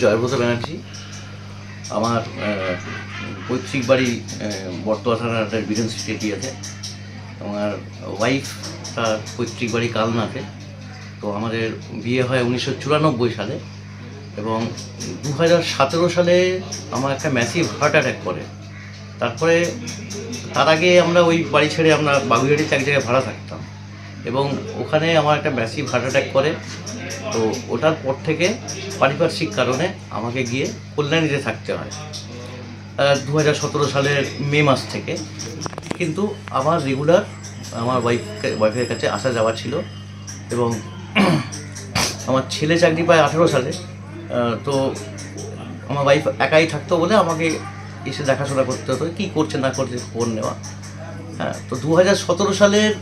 জয়ব্রত ব্যানার্জি। আমার পৈতৃক বাড়ি বর্তমান থানার বিরেন স্ট্রিটে আছে। আমার ওয়াইফ তার পৈতৃক বাড়ি কালনাতে। তো আমাদের বিয়ে হয় 1994 সালে এবং 2017 সালে আমার একটা ম্যাসিভ হার্ট অ্যাটাক করে। তারপরে তার আগে আমরা ওই বাড়ি ছেড়ে আমরা বাগুইহাটিতে এক জায়গায় ভাড়া থাকতাম এবং ওখানে আমার একটা ম্যাসিভ হার্ট অ্যাটাক করে। তো ওটার পর থেকে পারিপার্শ্বিক কারণে আমাকে গিয়ে কল্যাণীতে থাকতে হয় 2017 সালের মে মাস থেকে। কিন্তু আমার রেগুলার আমার ওয়াইফের কাছে আসা যাওয়া ছিল এবং আমার ছেলে চাকরি পায় 18 সালে। তো আমার ওয়াইফ একাই থাকতো বলে আমাকে এসে দেখাশোনা করতে হতো, কী করছে না করছে খবর নেওয়া। হ্যাঁ, তো 2017 সালের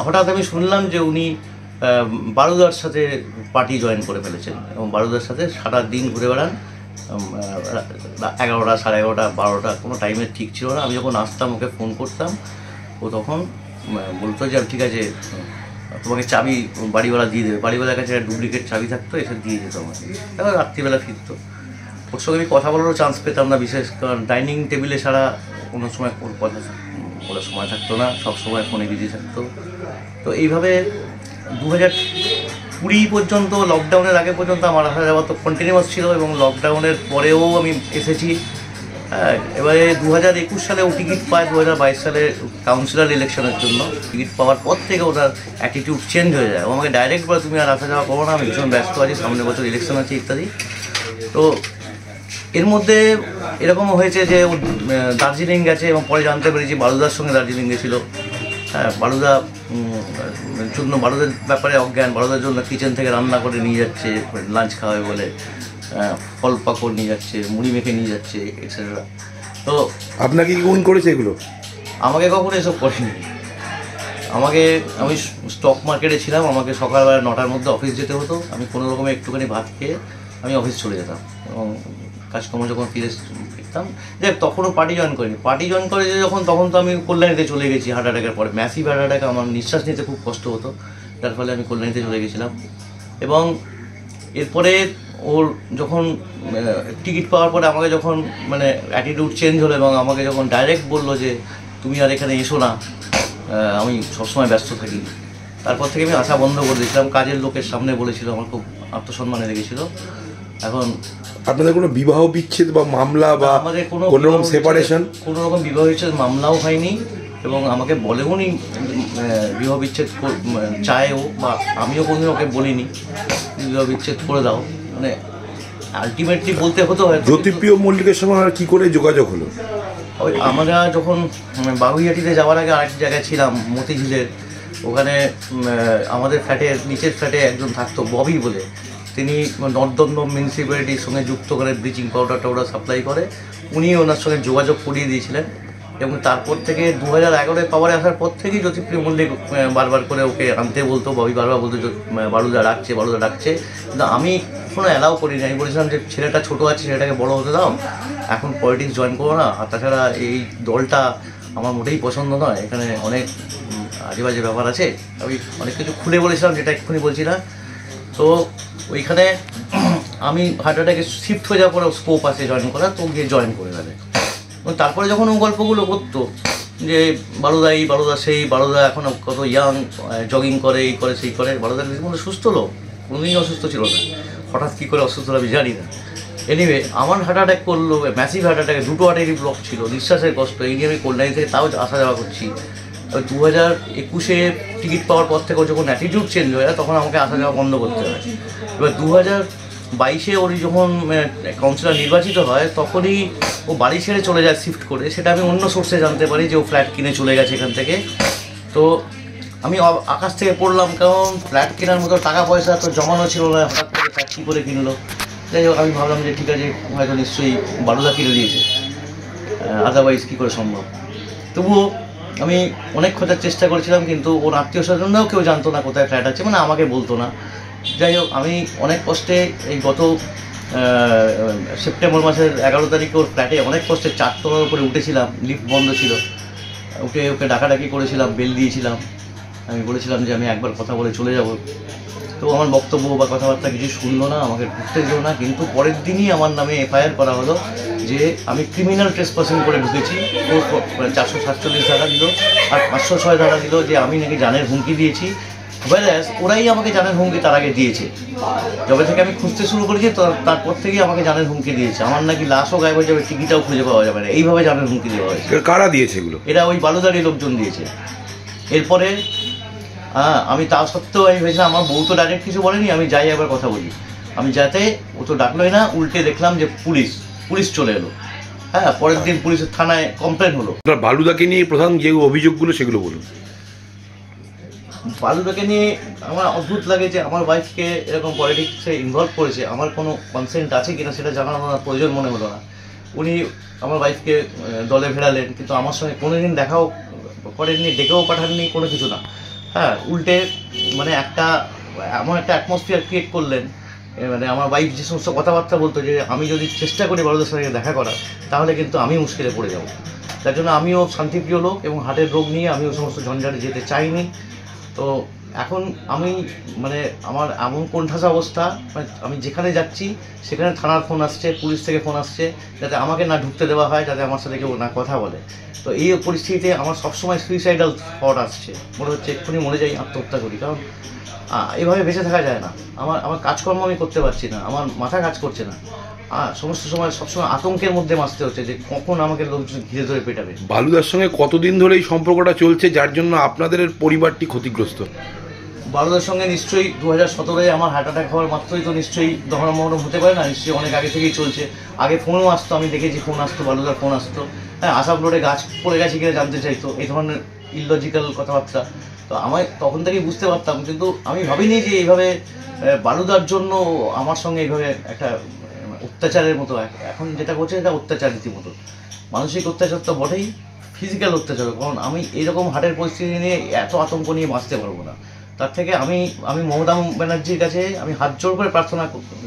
হঠাৎ আমি শুনলাম যে উনি বারুদার সাথে পার্টি জয়েন করে ফেলেছেন এবং বারুদার সাথে সারা দিন ঘুরে বেড়ান। 11টা, 11:30, 12টা কোনো টাইমের ঠিক ছিল না। আমি যখন আসতাম ওকে ফোন করতাম, ও তখন বলতো যে ঠিক আছে তোমাকে চাবি বাড়িওয়ালা দিয়ে দেবে। বাড়িওয়ালার কাছে একটা ডুপ্লিকেট চাবি থাকতো, এসে দিয়ে যেত আমাকে। তারপর রাত্রিবেলা ফিরতো। ওর সঙ্গে আমি কথা বলারও চান্স পেতাম না, বিশেষ কারণ ডাইনিং টেবিলে ছাড়া কোনো সময় ওর কথা বলার সময় থাকতো না, সব সময় ফোনে বিজি থাকতো। তো এইভাবে 2020 পর্যন্ত, লকডাউনের আগে পর্যন্ত আমার আসা যাওয়া তো কন্টিনিউয়াস ছিল এবং লকডাউনের পরেও আমি এসেছি। এবারে 2021 সালে ও টিকিট পায় 2022 সালে কাউন্সিলর ইলেকশনের জন্য। টিকিট পাওয়ার পর থেকে ওটার অ্যাটিটিউড চেঞ্জ হয়ে যায়। ও আমাকে ডাইরেক্ট বলে তুমি আর আসা যাওয়া করো না, আমি ভীষণ ব্যস্ত আছি, সামনের বছর ইলেকশন আছে ইত্যাদি। তো এর মধ্যে এরকমও হয়েছে যে ও দার্জিলিং গেছে এবং পরে জানতে পেরেছি বারুদার সঙ্গে দার্জিলিং গেছিলো। হ্যাঁ, বারুদার ব্যাপারে অজ্ঞান। বারুদার জন্য কিচেন থেকে রান্না করে নিয়ে যাচ্ছে লাঞ্চ খাওয়াবে বলে, ফল পাকড় নিয়ে যাচ্ছে, মুড়ি মেখে নিয়ে যাচ্ছে এটসেট্রা। তো আপনাকে কি গুণ করেছে এগুলো? আমাকে কখনো এসব করেনি। আমি স্টক মার্কেটে ছিলাম, আমাকে সকালবেলা 9টার মধ্যে অফিস যেতে হতো। আমি কোনো রকমে একটুখানি ভাত খেয়ে আমি অফিস চলে যেতাম এবং কাজকর্ম যখন ফিরতাম। দেখ, তখনও পার্টি জয়েন করিনি। পার্টি জয়েন করে যখন, তখন তো আমি কল্যাণীতে চলে গেছি হার্ট অ্যাটাকের পরে। ম্যাসিভ হার্ট অ্যাটাক, আমার নিঃশ্বাস নিতে খুব কষ্ট হতো, যার ফলে আমি কল্যাণীতে চলে গেছিলাম। এবং এরপরে ওর যখন টিকিট পাওয়ার পরে আমাকে যখন অ্যাটিটিউড চেঞ্জ হলো এবং আমাকে যখন ডাইরেক্ট বললো যে তুমি আর এখানে এসো না, আমি সবসময় ব্যস্ত থাকি, তারপর থেকে আমি আসা বন্ধ করে দিয়েছিলাম। কাজের লোকের সামনে বলেছিল, আমার খুব আত্মসম্মানে লেগেছিল। এখন আপনাদের কোনো বিবাহ বিচ্ছেদ বা মামলা বা আমাদের কোনো রকম সেপারেশন, কোনো রকম বিবাহ বিচ্ছেদ মামলাও হয়নি এবং আমাকে বলেও নি বিবাহ বিচ্ছেদ চায়ও, বা আমিও কোনোদিন ওকে বলিনি বিবাহ বিচ্ছেদ করে দাও। আলটিমেটলি বলতে হতো। জ্যোতিপ্রিয় মল্লিকের সঙ্গে আর কী করে যোগাযোগ হলো? ওই আমরা যখন বাগুইহাটিতে যাওয়ার আগে আরেক জায়গায় ছিলাম মতিঝিলের, ওখানে আমাদের ফ্ল্যাটের নিচের ফ্ল্যাটে একজন থাকতো ববি বলে। তিনি নর্থদমদম মিউনিসিপ্যালিটির সঙ্গে যুক্ত করে ব্লিচিং পাউডার টাউডার সাপ্লাই করে। উনি ওনার সঙ্গে যোগাযোগ করিয়ে দিয়েছিলেন এবং তারপর থেকে 2011 পাওয়ারে আসার পর থেকেই জ্যোতিপ্রিয় মল্লিক বারবার করে ওকে আনতে বলতো। ববি বারবার বলতো বারুদা ডাকছে। কিন্তু আমি কোনো অ্যালাউ করিনি। আমি বলেছিলাম যে ছেলেটা ছোটো আছে, ছেলেটাকে বড়ো হতে দাও, এখন পলিটিক্স জয়েন করো না। আর তাছাড়া এই দলটা আমার মোটেই পছন্দ নয়, এখানে অনেক আজেবাজে ব্যাপার আছে। আমি অনেক কিছু খুলে বলেছিলাম, যেটা এক্ষুনি বলছি না। তো ওইখানে আমি হার্ট অ্যাটাকে শিফট হয়ে যাওয়ার পরে স্কোপ আছে জয়েন করা, তো গিয়ে জয়েন করে ফেলে। তারপরে যখন ও গল্পগুলো করতো যে বারুদা সেই বারুদা এখন কত ইয়াং, জগিং করে, এই করে সেই করে, বারুদা কোনো সুস্থ লোক, কোনোদিনই অসুস্থ ছিল না। হঠাৎ কী করে অসুস্থ আমি জানি না। এনিওয়ে, আমার হার্ট অ্যাটাক করলো, ম্যাসিভ হার্ট অ্যাটাকে 2টো আর্টারি ব্লক ছিল, নিঃশ্বাসের কষ্ট। এই নিয়ে আমি কল্যাণী থেকে তাও আসা যাওয়া করছি। 2021-এ টিকিট পাওয়ার পর থেকে যখন অ্যাটিটিউড চেঞ্জ হয়ে যায়, তখন আমাকে আসা যাওয়া বন্ধ করতে হয়। এবার 2022-এ ওর যখন কাউন্সিলর নির্বাচিত হয়, তখনই ও বাড়ি ছেড়ে চলে যায় শিফট করে। সেটা আমি অন্য সোর্সে জানতে পারি যে ও ফ্ল্যাট কিনে চলে গেছে এখান থেকে। তো আমি আকাশ থেকে পড়লাম, কারণ ফ্ল্যাট কেনার মতো টাকা পয়সা তো জমানো ছিল না, হঠাৎ করে ফ্ল্যাট কী করে কিনলো। যাই হোক, আমি ভাবলাম যে ঠিক আছে, হয়তো নিশ্চয়ই বারুদা কিনে দিয়েছে, আদারওয়াইজ কী করে সম্ভব। তবুও আমি অনেক খোঁজার চেষ্টা করেছিলাম, কিন্তু ওর আত্মীয় স্বজনরাও কেউ জানতো না কোথায় ফ্ল্যাট আছে, আমাকে বলতো না। যাই হোক, আমি অনেক কষ্টে এই গত সেপ্টেম্বর মাসের 11 তারিখে ওর ফ্ল্যাটে অনেক কষ্টে 4 তলার উপরে উঠেছিলাম, লিফট বন্ধ ছিল। ওকে ডাকাডাকি করেছিলাম, বেল দিয়েছিলাম। আমি বলেছিলাম যে আমি একবার কথা বলে চলে যাব। তো আমার বক্তব্য বা কথাবার্তা কিছু শুনলো না, আমাকে ঢুকতে দিল না। কিন্তু পরের দিনই আমার নামে এফআইআর করা হলো যে আমি ক্রিমিনাল ট্রেসপাসিং করে ঢুকেছি। 447 ধারা দিল আর 506 ধারা দিল যে আমি নাকি জানের হুমকি দিয়েছি। ওরাই আমাকে জানের হুমকি তার আগে দিয়েছে। যবে থেকে আমি খুঁজতে শুরু করেছি তারপর থেকেই আমাকে জানের হুমকি দিয়েছে। আমার নাকি লাশও গায়েব হয়ে যাবে, টিকিটাও খুঁজে পাওয়া যাবে না, এইভাবে জানের হুমকি দেওয়া হয়েছে। কারা দিয়েছে এগুলো? এরা ওই বালুদারি লোকজন দিয়েছে। এরপরে আমি তা সত্ত্বেও আমি ভেবেছিলাম আমার বউ তো ডাইরেক্ট কিছু বলেনি, আমি যাই একবার কথা বলি। আমি যাতে ও তো ডাকলোই না, উল্টে দেখলাম যে পুলিশ চলে এলো। হ্যাঁ, পরের দিন পুলিশের থানায় কমপ্লেন হলো। বালুদাকে নিয়ে প্রধান যে অভিযোগগুলো সেগুলো বলুন। বালুদাকে নিয়ে আমার অদ্ভুত লাগে যে আমার ওয়াইফকে এরকম পলিটিক্সে ইনভলভ করেছে। আমার কোনো কনসেন্ট আছে কিনা সেটা জানার আমার প্রয়োজন মনে হলো না। উনি আমার ওয়াইফকে দলে ভেড়ালেন, কিন্তু আমার সঙ্গে কোনোদিন দেখাও করেননি, ডেকেও পাঠাননি, কোনো কিছু না। হ্যাঁ, উল্টে মানে এমন একটা অ্যাটমসফিয়ার ক্রিয়েট করলেন। মানে আমার ওয়াইফ যে সমস্ত কথাবার্তা বলতো যে আমি যদি চেষ্টা করি বালুদার সঙ্গে দেখা করার, তাহলে কিন্তু আমি মুশকিলে পড়ে যাব। তার জন্য আমিও শান্তিপ্রিয় লোক এবং হার্টের রোগ নিয়ে আমিও সমস্ত ঝঞ্ঝাটে যেতে চাইনি। তো এখন আমি মানে আমার এমন কোণঠাসা অবস্থা, মানে আমি যেখানে যাচ্ছি সেখানে থানার ফোন আসছে, পুলিশ থেকে ফোন আসছে, যাতে আমাকে না ঢুকতে দেওয়া হয়, যাতে আমার সাথে কেউ না কথা বলে। তো এই পরিস্থিতিতে আমার সবসময় সুইসাইডাল থট আসছে, মনে হচ্ছে এক্ষুনি মরে যাই, আত্মহত্যা করি। কারণ এভাবে বেঁচে থাকা যায় না। আমার কাজকর্ম আমি করতে পারছি না, আমার মাথা কাজ করছে না। সমস্ত সময় সবসময় আতঙ্কের মধ্যে বাঁচতে হচ্ছে যে কখন আমাকে লোকজন ঘিরে ধরে পেটাবে। বালুদার সঙ্গে কতদিন ধরে এই সম্পর্কটা চলছে যার জন্য আপনাদের পরিবারটি ক্ষতিগ্রস্ত? বালুদার সঙ্গে নিশ্চয়ই 2017-এ আমার হার্ট অ্যাটাক হওয়ার মাত্রই তো নিশ্চয়ই দহরমহরম হতে পারে না, নিশ্চয়ই অনেক আগে থেকেই চলছে। আগে ফোনও আসতো, আমি দেখেছি ফোন আসতো, বালুদার ফোন আসতো। হ্যাঁ, আসাম রোডে গাছ পড়ে গেছে কিনা জানতে চাইতো, এই ধরনের ইললজিক্যাল কথাবার্তা। তো আমায় তখন থেকেই বুঝতে পারতাম, কিন্তু আমি ভাবিনি যে এইভাবে বালুদার জন্য আমার সঙ্গে এইভাবে একটা অত্যাচারের মতো। এখন যেটা করছে এটা অত্যাচার রীতিমতো। মানসিক অত্যাচার তো বটেই, ফিজিক্যাল অত্যাচার। কারণ আমি এইরকম হার্টের পরিস্থিতি নিয়ে এত আতঙ্ক নিয়ে বাঁচতে পারবো না। তার থেকে আমি মমতা ব্যানার্জির কাছে আমি হাত জোর করে প্রার্থনা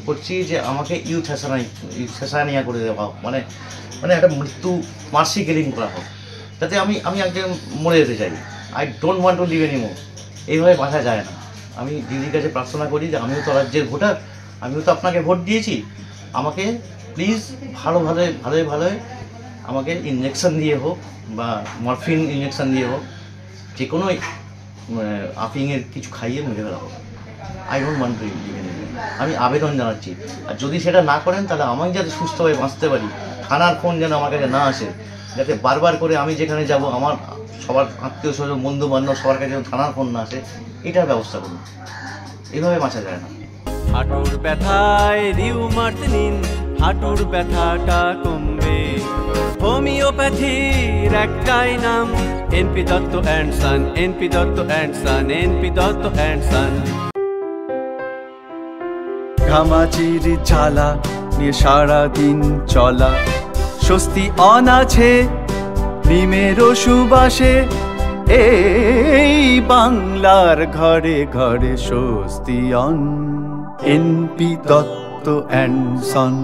করছি যে আমাকে ইউথ্যাসানিয়া করে দেওয়া হোক, মানে একটা মৃত্যু মার্সি কিলিং করা হোক, যাতে আমি একজন মরে যেতে চাই। I don't want to live anymore. এইভাবে বাঁচা যায় না। আমি দিদির কাছে প্রার্থনা করি যে আমিও তো রাজ্যের ভোটার, আমিও তো আপনাকে ভোট দিয়েছি, আমাকে প্লিজ ভালোই আমাকে ইঞ্জেকশন দিয়ে হোক বা মরফিন ইঞ্জেকশন দিয়ে হোক, যে কোনো আফিংয়ের কিছু খাইয়ে মেরে ফেলা হোক। I don't want to live anymore. আমি আবেদন জানাচ্ছি, আর যদি সেটা না করেন তাহলে আমি যাতে সুস্থভাবে বাঁচতে পারি, থানার ফোন যেন আমার কাছে না আসে, যাতে বারবার করে আমি যেখানে যাব আমার সবার আত্মীয় স্বজন বন্ধু বান্ধব সবার কাছে যেন থানার ফোন না আসে, এটার ব্যবস্থা করুন। এইভাবে বাঁচা যায় না। হাঁটুর ব্যথায় রিউমার্স নিন, হাঁটুর ব্যথাটা কমবে। হোমিওপ্যাথির একটাই নাম, NP Dutta and son, NP Dutta and son, NP Dutta and son. ঘামাচির জ্বালা নিয়ে সারাদিন চলা, স্বস্তি অনাছে নিমের সুবাসে। এই বাংলার ঘরে ঘরে স্বস্তি অন, এনপি দত্ত অ্যান্ড সন।